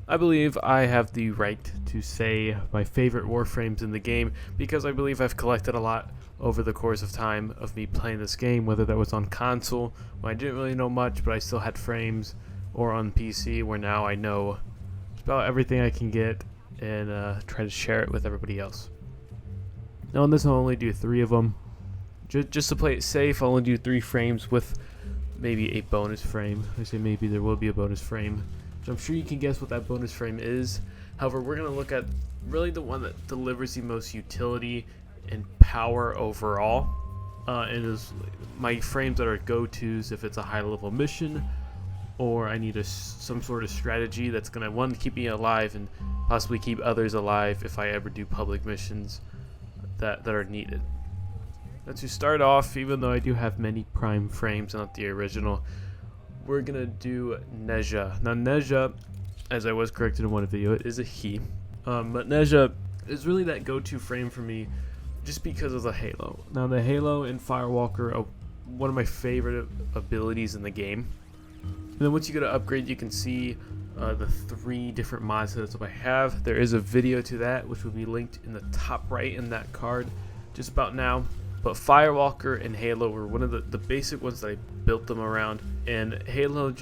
I believe I have the right to say my favorite Warframes in the game because I believe I've collected a lot over the course of time of me playing this game, whether that was on console when I didn't really know much but I still had frames, or on PC where now I know about everything I can get and try to share it with everybody else. Now on this I'll only do 3 of them. Just to play it safe, I'll only do 3 frames with maybe a bonus frame. I say maybe, there will be a bonus frame. So I'm sure you can guess what that bonus frame is. However, we're going to look at really the one that delivers the most utility and power overall. And is my frames that are go-tos if it's a high level mission, or I need some sort of strategy that's going to, one, keep me alive and possibly keep others alive if I ever do public missions that are needed. Now to start off, even though I do have many prime frames, not the original, we're gonna do Nezha. Now Nezha, as I was corrected in one video, it is a he. But Nezha is really that go-to frame for me just because of the Halo. Now the Halo and Firewalker are one of my favorite abilities in the game. And then once you go to upgrade, you can see the 3 different mod setups I have. There is a video to that which will be linked in the top right in that card just about now. But Firewalker and Halo were one of the basic ones that I built them around. And Halo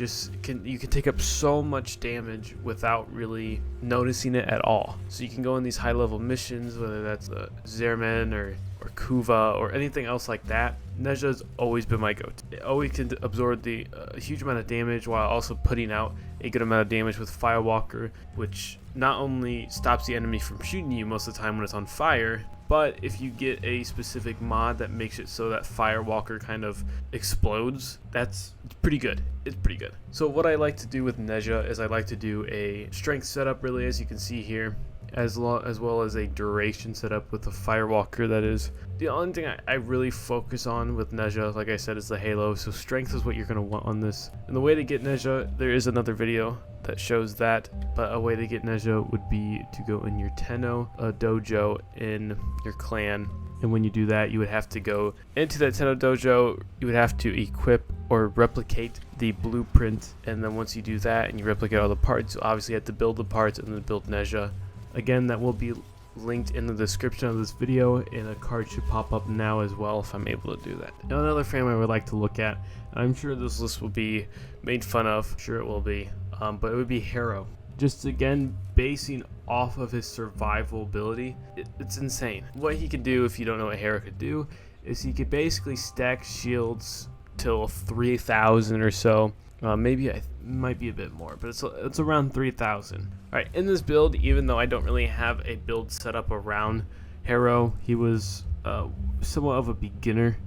you can take up so much damage without really noticing it at all. So you can go on these high level missions, whether that's Zerman or Kuva or anything else like that. Nezha has always been my go-to. It always can absorb a huge amount of damage while also putting out a good amount of damage with Firewalker, which not only stops the enemy from shooting you most of the time when it's on fire, but if you get a specific mod that makes it so that Firewalker kind of explodes, that's pretty good. It's pretty good. So what I like to do with Nezha is I like to do a strength setup, really, as you can see here, as well as a duration setup with the Firewalker. That is the only thing I really focus on with Nezha, like I said, is the Halo. So strength is what you're going to want on this. And the way to get Nezha, there is another video that shows that, but a way to get Nezha would be to go in your Tenno dojo in your clan. And when you do that, you would have to go into that Tenno dojo, you would have to equip or replicate the blueprint, and then once you do that and you replicate all the parts, you obviously have to build the parts and then build Nezha. Again, that will be linked in the description of this video, and a card should pop up now as well if I'm able to do that. Now another frame I would like to look at, I'm sure this list will be made fun of, sure it will be, but it would be Harrow. Just again, basing off of his survival ability, it's insane. What he could do, if you don't know what Harrow could do, is he could basically stack shields till 3,000 or so. Maybe it might be a bit more, but it's around 3,000. Alright, in this build, even though I don't really have a build set up around Harrow, he was somewhat of a beginner,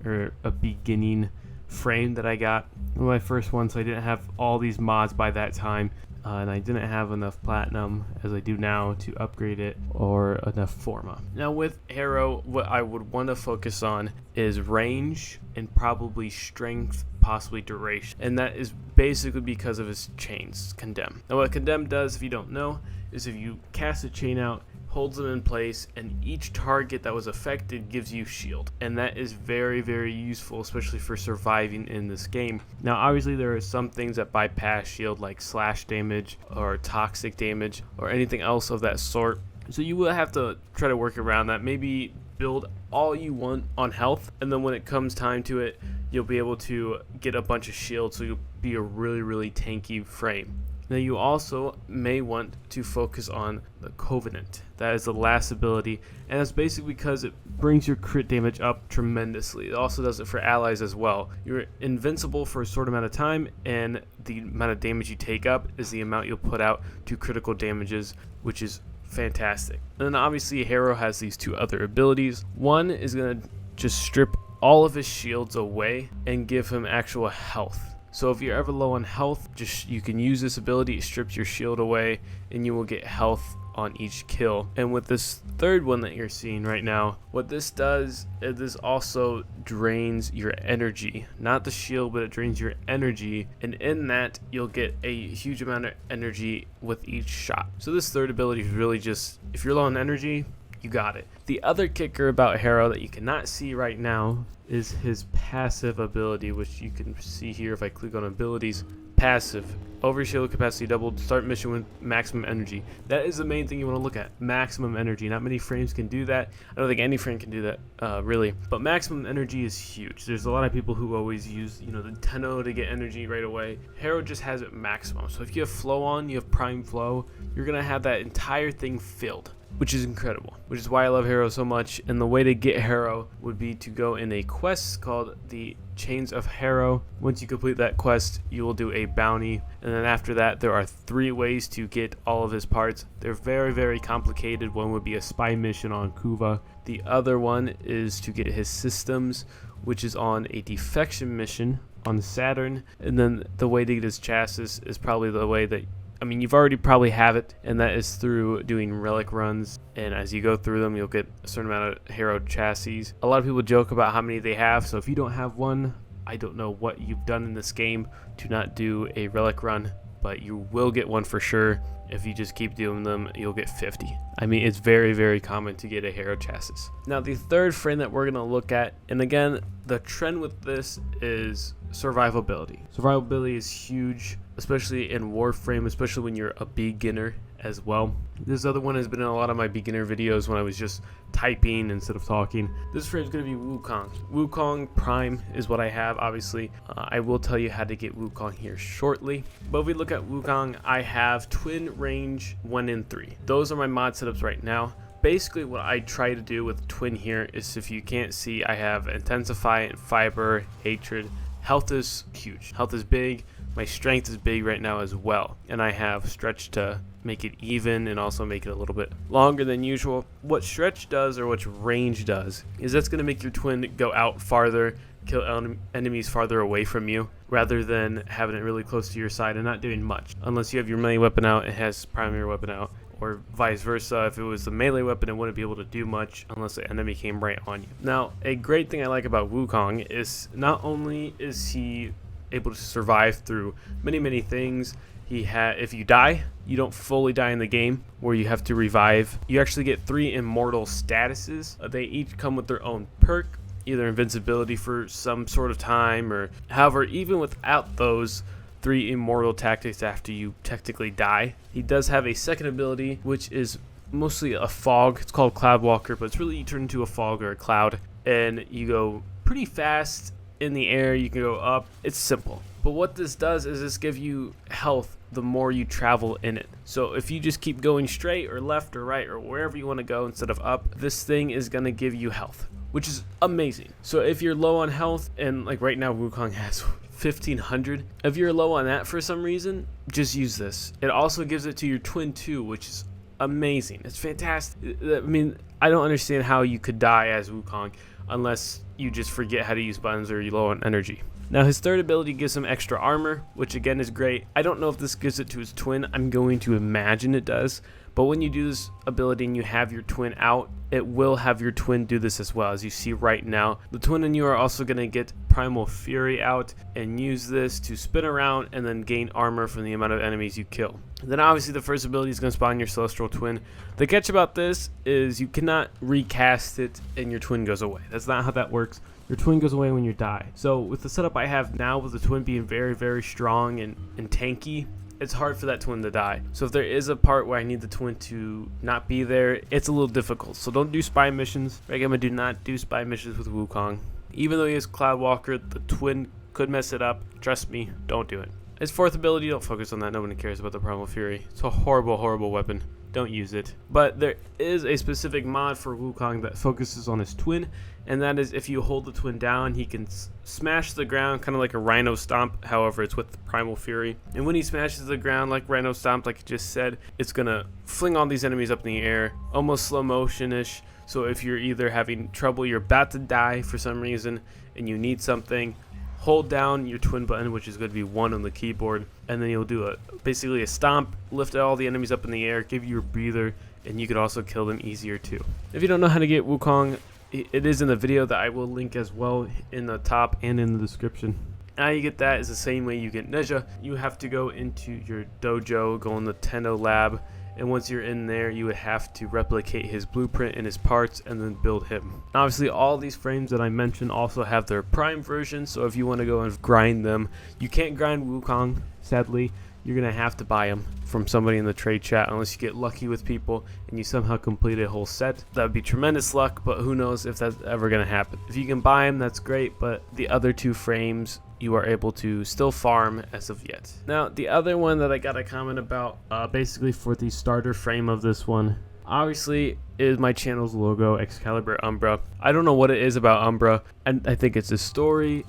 or a beginning frame that I got. One of my first ones, so I didn't have all these mods by that time, and I didn't have enough platinum as I do now to upgrade it, or enough forma. Now with Harrow, what I would want to focus on is range and probably strength, possibly duration, and that is basically because of his chains, Condemn. Now what Condemn does, if you don't know, is if you cast a chain out, holds them in place, and each target that was affected gives you shield, and that is very, very useful, especially for surviving in this game. Now obviously there are some things that bypass shield, like slash damage or toxic damage or anything else of that sort, so you will have to try to work around that. Maybe build all you want on health, and then when it comes time to it, you'll be able to get a bunch of shields, so you'll be a really, really tanky frame. Now you also may want to focus on the Covenant. That is the last ability, and that's basically because it brings your crit damage up tremendously. It also does it for allies as well. You're invincible for a short amount of time, and the amount of damage you take up is the amount you'll put out to critical damages, which is fantastic. And then obviously Harrow has these 2 other abilities. One is going to just strip all of his shields away and give him actual health. So if you're ever low on health, you can use this ability. It strips your shield away and you will get health on each kill. And with this third one that you're seeing right now, what this does is this also drains your energy, not the shield, but it drains your energy, and in that you'll get a huge amount of energy with each shot. So this third ability is really just, if you're low on energy, you got it. The other kicker about Harrow that you cannot see right now is his passive ability, which you can see here if I click on abilities. Passive, overshield capacity doubled, start mission with maximum energy. That is the main thing you want to look at, maximum energy. Not many frames can do that. I don't think any frame can do that really, but maximum energy is huge. There's a lot of people who always use, you know, the 10-0 to get energy right away. Harrow just has it maximum, so if you have flow on, you have prime flow, you're gonna have that entire thing filled, which is incredible, which is why I love Harrow so much. And the way to get Harrow would be to go in a quest called the Chains of Harrow. Once you complete that quest, you will do a bounty, and then after that there are 3 ways to get all of his parts. They're very complicated. One would be a spy mission on Kuva. The other one is to get his systems, which is on a defection mission on Saturn. And then the way to get his chassis is probably the way that, I mean, you've already probably have it, and that is through doing relic runs. And as you go through them, you'll get a certain amount of Harrow chassis. A lot of people joke about how many they have, so if you don't have one, I don't know what you've done in this game to not do a relic run, but you will get one for sure. If you just keep doing them, you'll get 50. I mean, it's very common to get a Harrow chassis. Now, the third frame that we're going to look at, and again, the trend with this is survivability. Survivability is huge, especially in Warframe, especially when you're a beginner as well. This other one has been in a lot of my beginner videos when I was just typing instead of talking. This frame is going to be Wukong. Wukong Prime is what I have, obviously. I will tell you how to get Wukong here shortly. But if we look at Wukong, I have Twin Range 1 and 3. Those are my mod setups right now. Basically, what I try to do with Twin here is, if you can't see, I have Intensify, Fiber, Hatred. Health is huge. Health is big. My strength is big right now as well, and I have stretch to make it even and also make it a little bit longer than usual. What stretch does, or what range does, is that's going to make your twin go out farther, kill enemies farther away from you, rather than having it really close to your side and not doing much. Unless you have your melee weapon out, it has primary weapon out, or vice versa. If it was the melee weapon, it wouldn't be able to do much unless the enemy came right on you. Now, a great thing I like about Wukong is not only is he able to survive through many things. If you die, you don't fully die in the game where you have to revive. You actually get 3 immortal statuses. They each come with their own perk, either invincibility for some sort of time, or however, even without those 3 immortal tactics after you technically die, he does have a second ability, which is mostly a fog. It's called Cloud Walker, but it's really you turn into a fog or a cloud, and you go pretty fast in the air. You can go up. It's simple. But what this does is this gives you health the more you travel in it. So if you just keep going straight or left or right or wherever you want to go instead of up, this thing is going to give you health, which is amazing. So if you're low on health, and like right now Wukong has 1500, if you're low on that for some reason, just use this. It also gives it to your twin too, which is amazing. It's fantastic. I mean, I don't understand how you could die as Wukong unless you just forget how to use buttons or you're low on energy. Now, his third ability gives him extra armor, which again is great. I don't know if this gives it to his twin. I'm going to imagine it does. But when you do this ability and you have your twin out, it will have your twin do this as well. As you see right now, the twin and you are also going to get Primal Fury out and use this to spin around and then gain armor from the amount of enemies you kill. Then obviously the first ability is going to spawn your Celestial Twin. The catch about this is you cannot recast it and your twin goes away. That's not how that works. Your twin goes away when you die. So with the setup I have now, with the twin being very strong and tanky, it's hard for that twin to die. So if there is a part where I need the twin to not be there, it's a little difficult. So don't do spy missions. Recommend do not do spy missions with Wukong. Even though he has Cloud Walker, the twin could mess it up. Trust me, don't do it. His fourth ability, don't focus on that. Nobody cares about the Primal Fury. It's a horrible weapon. Don't use it. But there is a specific mod for Wukong that focuses on his twin, and that is if you hold the twin down, he can smash the ground kind of like a Rhino Stomp. However, it's with the Primal Fury. And when he smashes the ground like Rhino Stomp, like I just said, it's going to fling all these enemies up in the air, almost slow motion-ish. So if you're either having trouble, you're about to die for some reason, and you need something, hold down your twin button, which is going to be 1 on the keyboard, and then you'll do basically a stomp, lift all the enemies up in the air, give you a breather, and you could also kill them easier too. If you don't know how to get Wukong, it is in the video that I will link as well in the top and in the description. How you get that is the same way you get Nezha. You have to go into your dojo, go in the 10-0 lab, and once you're in there, you would have to replicate his blueprint and his parts and then build him. Obviously, all these frames that I mentioned also have their prime version, so if you want to go and grind them, you can't grind Wukong, sadly. You're going to have to buy them from somebody in the trade chat unless you get lucky with people and you somehow complete a whole set. That would be tremendous luck, but who knows if that's ever going to happen. If you can buy them, that's great, but the other two frames you are able to still farm as of yet. Now, the other one that I got a comment about, basically for the starter frame of this one, obviously is my channel's logo, Excalibur Umbra. I don't know what it is about Umbra, and I think it's a story.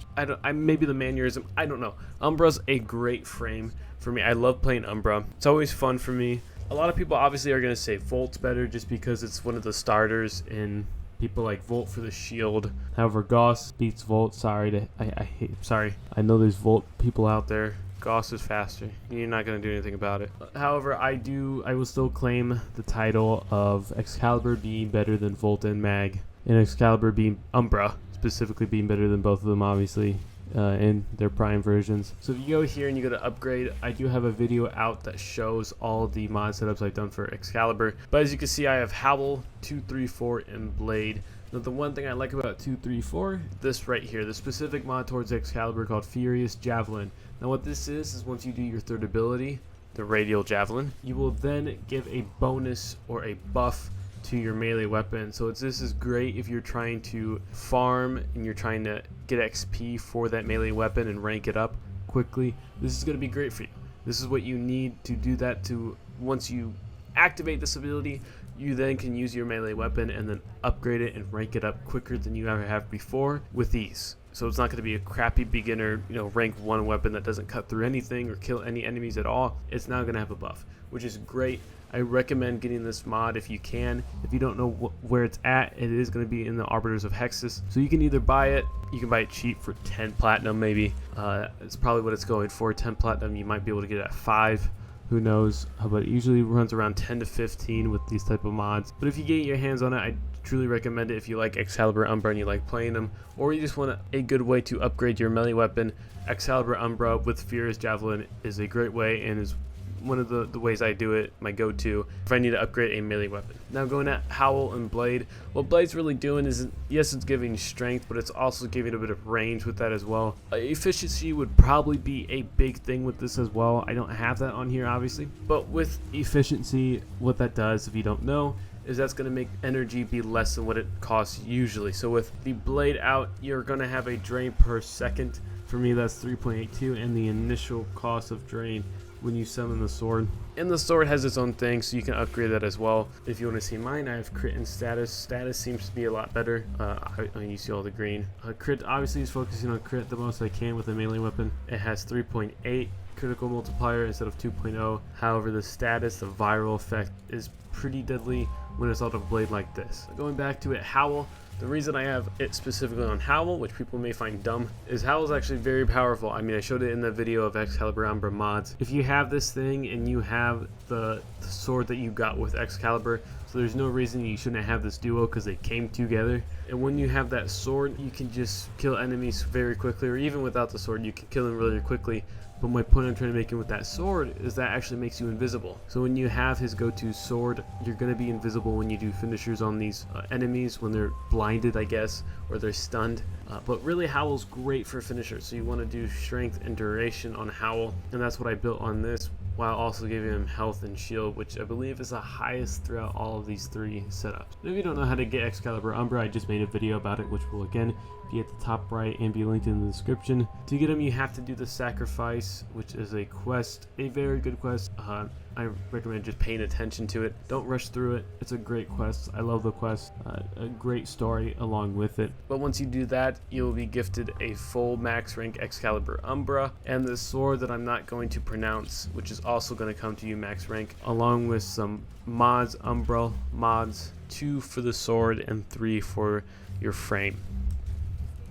Maybe the mannerism, I don't know. Umbra's a great frame for me. I love playing Umbra. It's always fun for me. A lot of people obviously are going to say Volt's better just because it's one of the starters in people like Volt for the shield. However, Gauss beats Volt. Sorry, I know there's Volt people out there. Gauss is faster. You're not going to do anything about it. However, I will still claim the title of Excalibur being better than Volt and Mag, and Excalibur being Umbra specifically being better than both of them, obviously. In their prime versions. So if you go here and you go to upgrade, I do have a video out that shows all the mod setups I've done for Excalibur. But as you can see, I have Howl, 2, 3, 4, and Blade. Now the one thing I like about 2, 3, 4, this right here, the specific mod towards Excalibur called Furious Javelin. Now what this is once you do your third ability, the Radial Javelin, you will then give a bonus or a buff to your melee weapon. So this is great if you're trying to farm and you're trying to get XP for that melee weapon and rank it up quickly. This is going to be great for you. This is what you need to do that. To once you activate this ability, you then can use your melee weapon and then upgrade it and rank it up quicker than you ever have before with ease. So it's not going to be a crappy beginner, rank 1 weapon that doesn't cut through anything or kill any enemies at all. It's now going to have a buff, which is great. I recommend getting this mod if you can. If you don't know where it's at, it is going to be in the Arbiters of Hexus. So you can either buy it, you can buy it cheap for 10 platinum maybe. It's probably what it's going for, 10 platinum. You might be able to get it at 5. Who knows? But it usually runs around 10 to 15 with these type of mods. But if you get your hands on it, I truly recommend it if you like Excalibur Umbra and you like playing them, or you just want a good way to upgrade your melee weapon. Excalibur Umbra with Furious Javelin is a great way and is one of the ways I do it, my go-to, if I need to upgrade a melee weapon. Now going at Howl and Blade, what Blade's really doing is, yes, it's giving strength, but it's also giving a bit of range with that as well. Efficiency would probably be a big thing with this as well. I don't have that on here, obviously. But with efficiency, what that does, if you don't know, is that's going to make energy be less than what it costs usually. So with the Blade out, you're going to have a drain per second. For me, that's 3.82, and the initial cost of drain when you summon the sword. And the sword has its own thing, so you can upgrade that as well. If you want to see mine, I have crit and status. Status seems to be a lot better. You see all the green. Crit obviously is focusing on crit the most I can with a melee weapon. It has 3.8 critical multiplier instead of 2.0. However, the status, the viral effect, is pretty deadly when it's out of Blade like this. Going back to it, Howl. The reason I have it specifically on Howl, which people may find dumb, is Howl's actually very powerful. I mean, I showed it in the video of Excalibur Umbra mods. If you have this thing and you have the sword that you got with Excalibur, so there's no reason you shouldn't have this duo because they came together. And when you have that sword, you can just kill enemies very quickly, or even without the sword, you can kill them really quickly. But my point I'm trying to make with that sword is that actually makes you invisible. So when you have his go-to sword, you're going to be invisible when you do finishers on these enemies, when they're blinded, I guess, or they're stunned. But really, Howl's great for finishers. So you want to do strength and duration on Howl, and that's what I built on this, while also giving him health and shield, which I believe is the highest throughout all of these 3 setups. If you don't know how to get Excalibur Umbra, I just made a video about it, which will again be at the top right and be linked in the description. To get him, you have to do the sacrifice, which is a quest, a very good quest. I recommend just paying attention to it. Don't rush through it. It's a great quest. I love the quest. A great story along with it. But once you do that, you'll be gifted a full max rank Excalibur Umbra and the sword that I'm not going to pronounce, which is also going to come to you max rank, along with some mods, Umbra mods, 2 for the sword and 3 for your frame.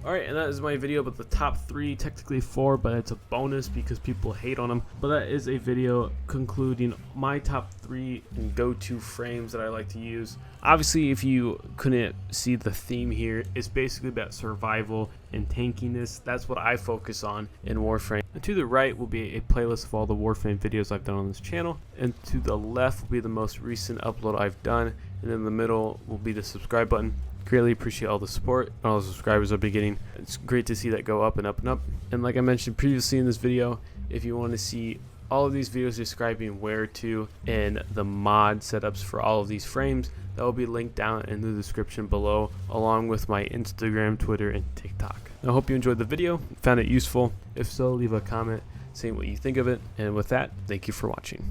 Alright, and that is my video about the top 3, technically 4, but it's a bonus because people hate on them. But that is a video concluding my top 3 and go-to frames that I like to use. Obviously, if you couldn't see the theme here, it's basically about survival and tankiness. That's what I focus on in Warframe. And to the right will be a playlist of all the Warframe videos I've done on this channel. And to the left will be the most recent upload I've done. And in the middle will be the subscribe button. Greatly appreciate all the support and all the subscribers I've been getting. It's great to see that go up and up and up. And like I mentioned previously in this video, if you want to see all of these videos describing where to and the mod setups for all of these frames, that will be linked down in the description below, along with my Instagram, Twitter, and TikTok. I hope you enjoyed the video, found it useful. If so, leave a comment saying what you think of it. And with that, thank you for watching.